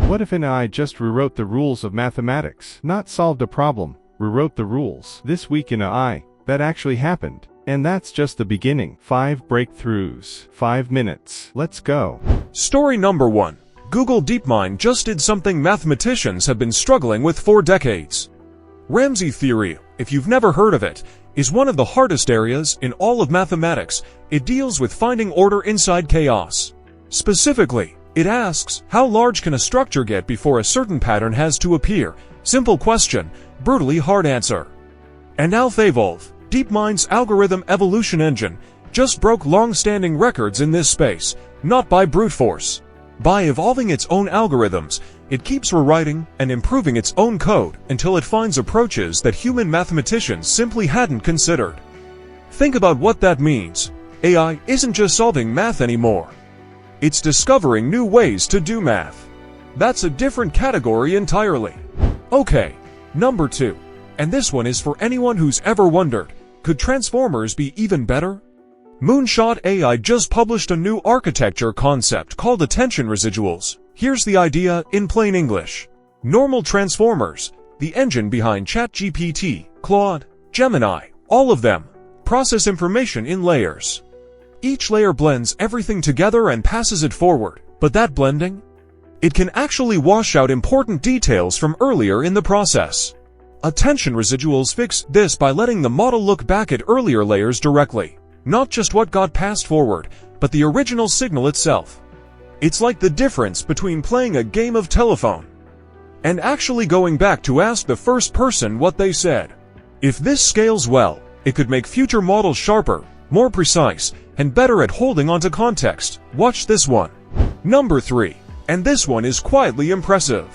What if an AI just rewrote the rules of mathematics? Not solved a problem, rewrote the rules. This week in AI, that actually happened. And that's just the beginning. 5 breakthroughs. 5 minutes. Let's go. Story number 1. Google DeepMind just did something mathematicians have been struggling with for decades. Ramsey Theory, if you've never heard of it, is one of the hardest areas in all of mathematics. It deals with finding order inside chaos. Specifically, it asks, how large can a structure get before a certain pattern has to appear? Simple question, brutally hard answer. And AlphaEvolve, DeepMind's algorithm evolution engine, just broke long-standing records in this space, not by brute force. By evolving its own algorithms, it keeps rewriting and improving its own code until it finds approaches that human mathematicians simply hadn't considered. Think about what that means. AI isn't just solving math anymore. It's discovering new ways to do math. That's a different category entirely. Okay, number 2. And this one is for anyone who's ever wondered, could transformers be even better? Moonshot AI just published a new architecture concept called Attention Residuals. Here's the idea in plain English. Normal transformers, the engine behind ChatGPT, Claude, Gemini, all of them, process information in layers. Each layer blends everything together and passes it forward, but that blending? It can actually wash out important details from earlier in the process. Attention Residuals fix this by letting the model look back at earlier layers directly. Not just what got passed forward, but the original signal itself. It's like the difference between playing a game of telephone and actually going back to ask the first person what they said. If this scales well, it could make future models sharper, more precise, and better at holding onto context. Watch this one. Number 3. And this one is quietly impressive.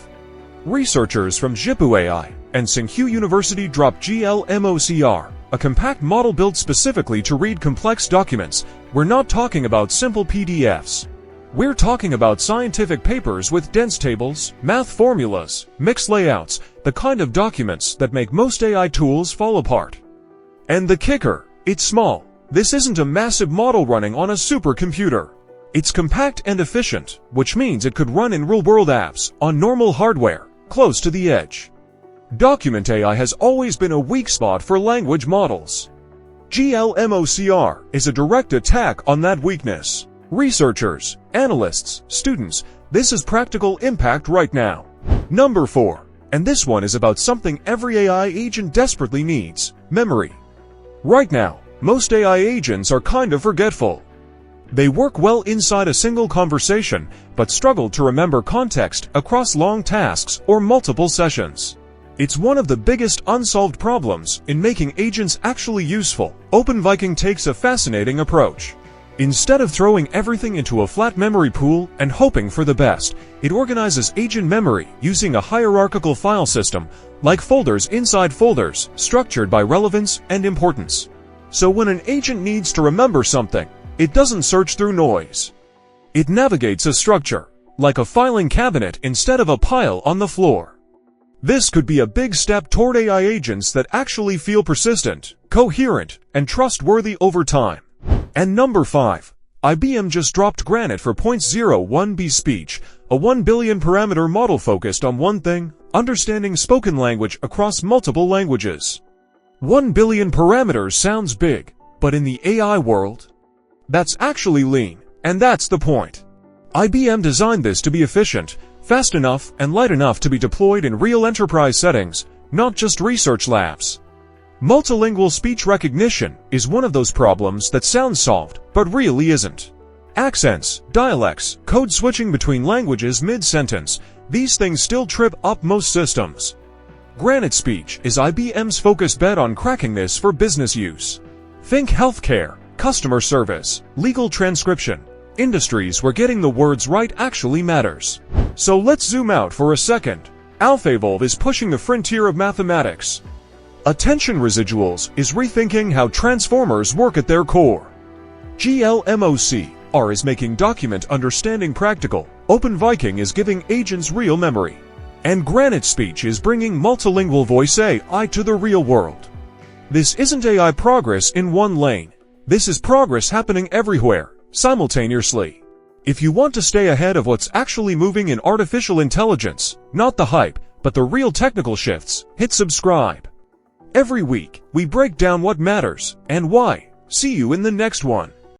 Researchers from Zhipu AI and Tsinghua University dropped GLM-OCR, a compact model built specifically to read complex documents. We're not talking about simple PDFs. We're talking about scientific papers with dense tables, math formulas, mixed layouts, the kind of documents that make most AI tools fall apart. And the kicker, it's small. This isn't a massive model running on a supercomputer. It's compact and efficient, which means it could run in real-world apps on normal hardware, close to the edge. Document AI has always been a weak spot for language models. GLM-OCR is a direct attack on that weakness. Researchers, analysts, students, this is practical impact right now. Number 4. And this one is about something every AI agent desperately needs: memory. Right now, most AI agents are kind of forgetful. They work well inside a single conversation, but struggle to remember context across long tasks or multiple sessions. It's one of the biggest unsolved problems in making agents actually useful. OpenViking takes a fascinating approach. Instead of throwing everything into a flat memory pool and hoping for the best, it organizes agent memory using a hierarchical file system, like folders inside folders, structured by relevance and importance. So when an agent needs to remember something, it doesn't search through noise. It navigates a structure, like a filing cabinet instead of a pile on the floor. This could be a big step toward AI agents that actually feel persistent, coherent, and trustworthy over time. And number 5. IBM just dropped Granite for 0.01b speech, a 1 billion parameter model focused on one thing: understanding spoken language across multiple languages. 1 billion parameters sounds big, but in the AI world, that's actually lean, and that's the point. IBM designed this to be efficient, fast enough, and light enough to be deployed in real enterprise settings, not just research labs. Multilingual speech recognition is one of those problems that sounds solved, but really isn't. Accents, dialects, code switching between languages mid-sentence, these things still trip up most systems. Granite Speech is IBM's focused bet on cracking this for business use. Think healthcare, customer service, legal transcription, industries where getting the words right actually matters. So let's zoom out for a second. AlphaEvolve is pushing the frontier of mathematics. Attention Residuals is rethinking how transformers work at their core. GLM-OCR is making document understanding practical. OpenViking is giving agents real memory. And Granite Speech is bringing multilingual voice AI to the real world. This isn't AI progress in one lane. This is progress happening everywhere, simultaneously. If you want to stay ahead of what's actually moving in artificial intelligence, not the hype, but the real technical shifts, hit subscribe. Every week, we break down what matters and why. See you in the next one.